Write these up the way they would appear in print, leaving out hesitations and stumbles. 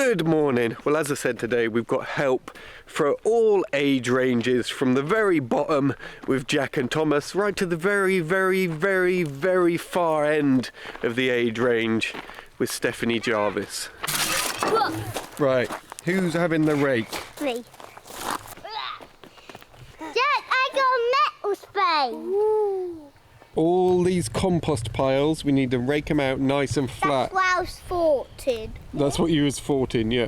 Good morning. Well, as I said today, we've got help for all age ranges, from the very bottom with Jack and Thomas right to the very, very, very, very far end of the age range with Stephanie Jarvis. Right, who's having the rake? Me. Dad, I got a metal spade. Ooh. All these compost piles, we need to rake them out nice and flat. That's what I was thoughting. That's what you was thought in, yeah.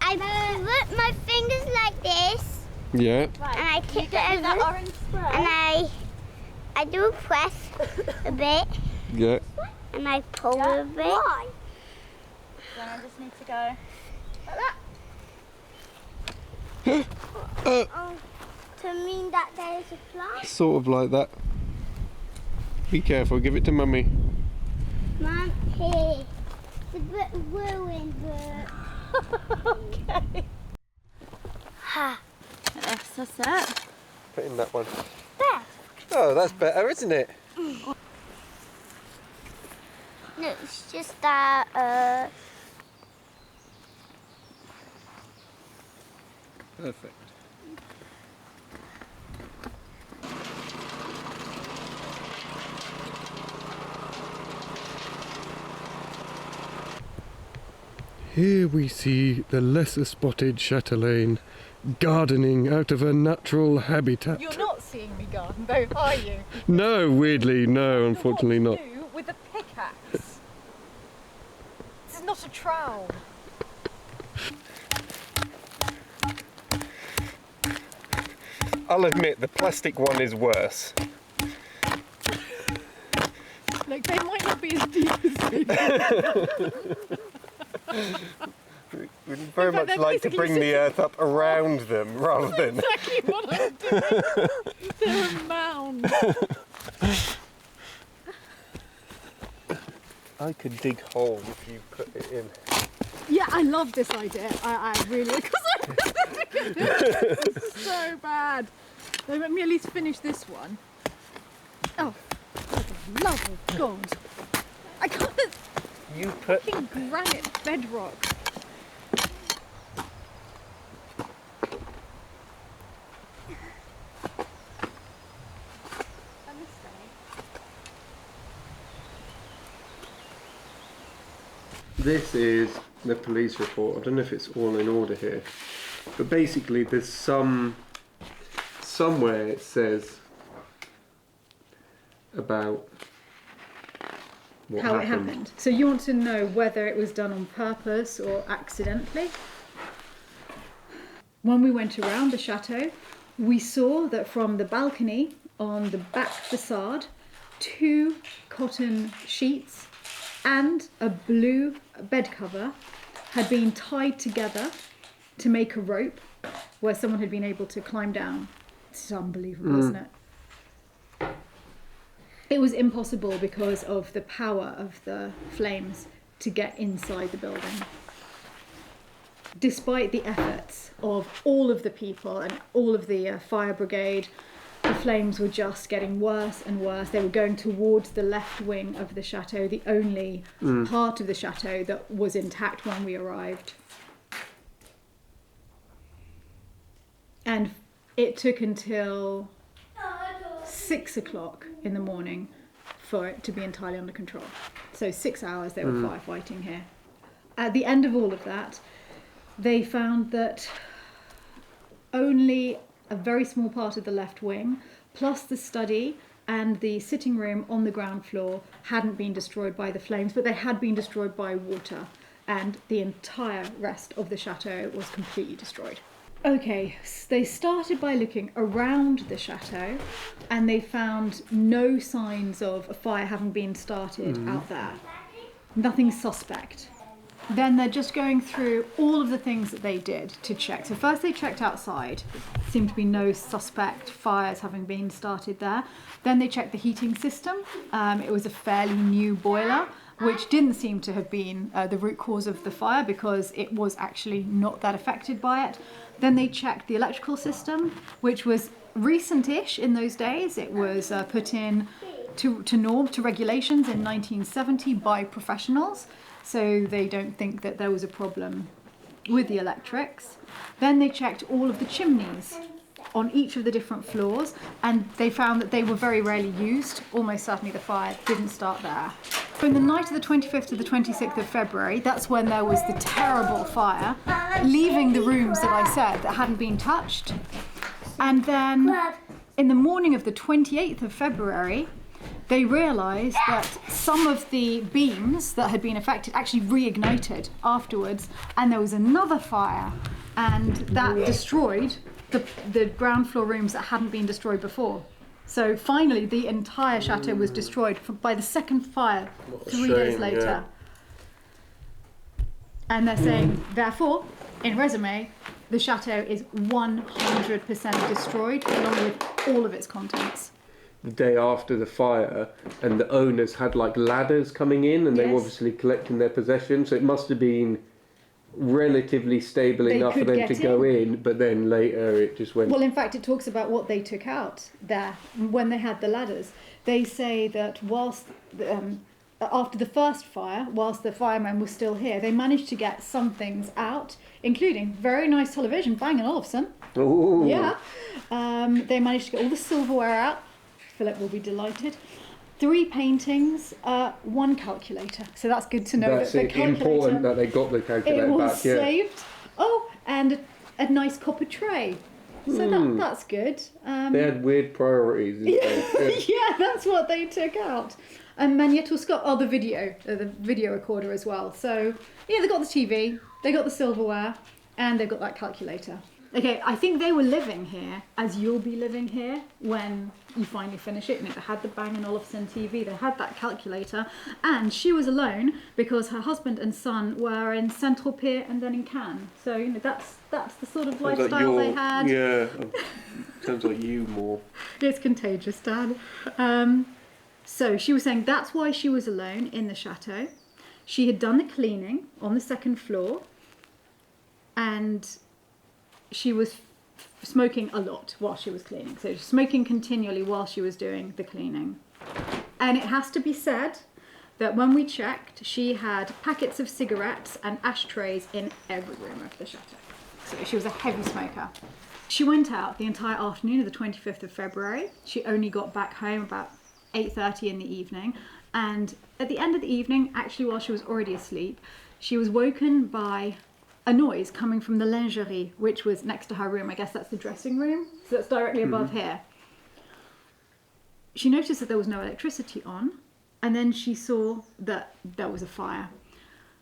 I put my fingers like this. Yeah. Right. And I tip it over. That orange spray. And I do a press a bit. Yeah. And I pull a bit. Why? Then I just need to go like that. To mean that there is a fly? Sort of like that. Be careful, give it to Mummy. Mum, here. It's a bit ruined, but... Okay. Ha. Yes, that's it. Put in that one. There. Oh, that's better, isn't it? No, it's just that, Perfect. Here we see the lesser spotted chatelaine gardening out of her natural habitat. You're not seeing me garden though, are you? No, weirdly, no, unfortunately not. What to do with a pickaxe? This is not a trowel. I'll admit, the plastic one is worse. Like, they might not be as deep as We'd very much like to bring the earth up around them rather than... exactly what I'm doing. They're a mound. I could dig holes if you put it in. Yeah, I love this idea. I really, because this is so bad. Let me at least finish this one. Oh, love of God. I can't. You put... Fucking granite bedrock. This is the police report. I don't know if it's all in order here, but basically there's somewhere it says about how it happened. So you want to know whether it was done on purpose or accidentally? When we went around the chateau, we saw that from the balcony on the back facade, 2 cotton sheets and a blue bed cover had been tied together to make a rope where someone had been able to climb down. It's unbelievable, isn't it? It was impossible because of the power of the flames to get inside the building. Despite the efforts of all of the people and all of the fire brigade, the flames were just getting worse and worse. They were going towards the left wing of the chateau, the only part of the chateau that was intact when we arrived. And it took until 6 o'clock in the morning for it to be entirely under control. So 6 hours they were firefighting here. At the end of all of that, they found that only a very small part of the left wing, plus the study and the sitting room on the ground floor, hadn't been destroyed by the flames, but they had been destroyed by water, and the entire rest of the chateau was completely destroyed. Okay, so they started by looking around the chateau, and they found no signs of a fire having been started out there. Nothing suspect. Then they're just going through all of the things that they did to check. So first they checked outside. Seemed to be no suspect fires having been started there. Then they checked the heating system. It was a fairly new boiler. which didn't seem to have been the root cause of the fire because it was actually not that affected by it. Then they checked the electrical system, which was recent-ish in those days. It was put in to regulations in 1970 by professionals, so they don't think that there was a problem with the electrics. Then they checked all of the chimneys on each of the different floors, and they found that they were very rarely used. Almost certainly the fire didn't start there. From the night of the 25th to the 26th of February, that's when there was the terrible fire, leaving the rooms that I said that hadn't been touched. And then in the morning of the 28th of February, they realised that some of the beams that had been affected actually reignited afterwards, and there was another fire, and that destroyed the ground floor rooms that hadn't been destroyed before. So finally, the entire chateau was destroyed by the second fire 3 days later. Yeah. And they're saying, therefore, in resume, the chateau is 100% destroyed, along with all of its contents. The day after the fire, and the owners had like ladders coming in, and they were Yes. obviously collecting their possessions, so it must have been relatively stable enough for could them to get go in. in, but then later it just went. Well, in fact, it talks about what they took out there when they had the ladders. They say that whilst after the first fire, whilst the firemen were still here, they managed to get some things out, including very nice television, Bang & Olufsen. Ooh. Yeah. They managed to get all the silverware out. Philip will be delighted. 3 paintings, 1 calculator. So that's good to know. That's that the it. calculator, Important that they got the calculator it was back. Yeah. saved. Oh, and a nice copper tray. So that's good. They had weird priorities. Didn't they? Yeah, that's what they took out. And magnetoscope, the video recorder as well. So yeah, they got the TV, they got the silverware, and they've got that calculator. Okay, I think they were living here as you'll be living here when you finally finish it. And they had the Bang & Olufsen TV, they had that calculator, and she was alone because her husband and son were in Saint-Tropez and then in Cannes. So that's the sort of lifestyle they had. Yeah, sounds like you more. It's contagious, Dad. So she was saying that's why she was alone in the chateau. She had done the cleaning on the second floor, and she was smoking a lot while she was cleaning. So smoking continually while she was doing the cleaning. And it has to be said that when we checked, she had packets of cigarettes and ashtrays in every room of the chateau. So she was a heavy smoker. She went out the entire afternoon of the 25th of February. She only got back home about 8:30 in the evening. And at the end of the evening, actually while she was already asleep, she was woken by a noise coming from the lingerie, which was next to her room. I guess that's the dressing room. So that's directly above here. She noticed that there was no electricity on, and then she saw that there was a fire.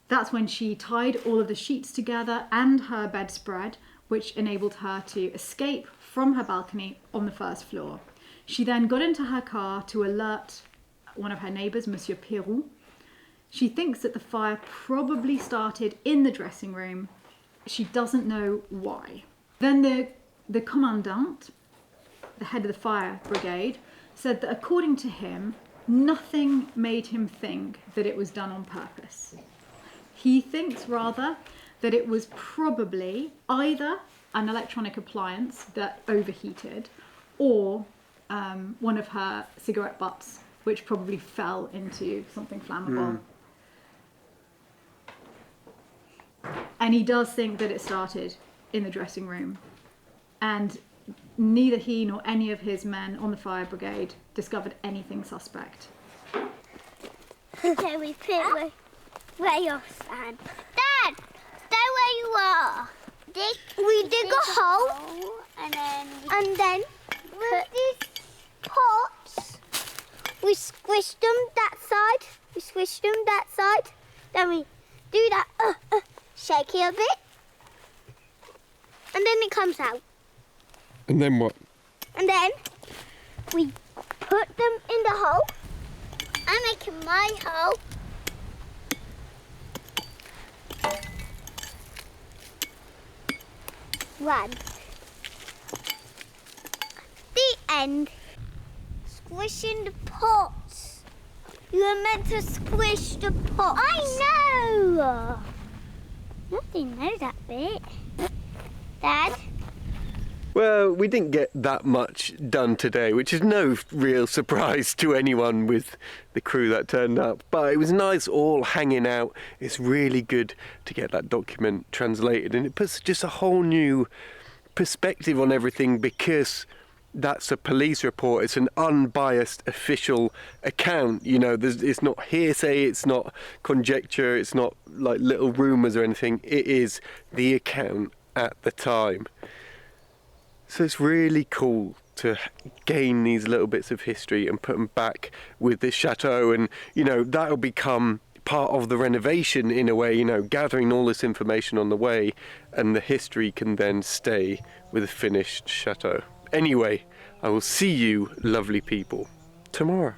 That's when she tied all of the sheets together and her bedspread, which enabled her to escape from her balcony on the first floor. She then got into her car to alert one of her neighbours, Monsieur Pirou. She thinks that the fire probably started in the dressing room. She doesn't know why. Then the commandant, the head of the fire brigade, said that according to him, nothing made him think that it was done on purpose. He thinks rather that it was probably either an electronic appliance that overheated or one of her cigarette butts, which probably fell into something flammable. And he does think that it started in the dressing room. And neither he nor any of his men on the fire brigade discovered anything suspect. Okay, we put where you're stand. Dad, stay where you are. We dig a hole and then with these pots, we squish them that side, then we do that, shake it a bit, and then it comes out. And then what? And then we put them in the hole. I'm making my hole. One. The end. Squishing the pots. You were meant to squish the pot. I know. I didn't know that bit. Dad? Well, we didn't get that much done today, which is no real surprise to anyone with the crew that turned up. But it was nice all hanging out. It's really good to get that document translated, and it puts just a whole new perspective on everything, because that's a police report. It's an unbiased official account. You know, it's not hearsay, it's not conjecture, it's not like little rumours or anything. It is the account at the time. So it's really cool to gain these little bits of history and put them back with this chateau, and you know, that'll become part of the renovation in a way, you know, gathering all this information on the way, and the history can then stay with a finished chateau. Anyway, I will see you lovely people tomorrow.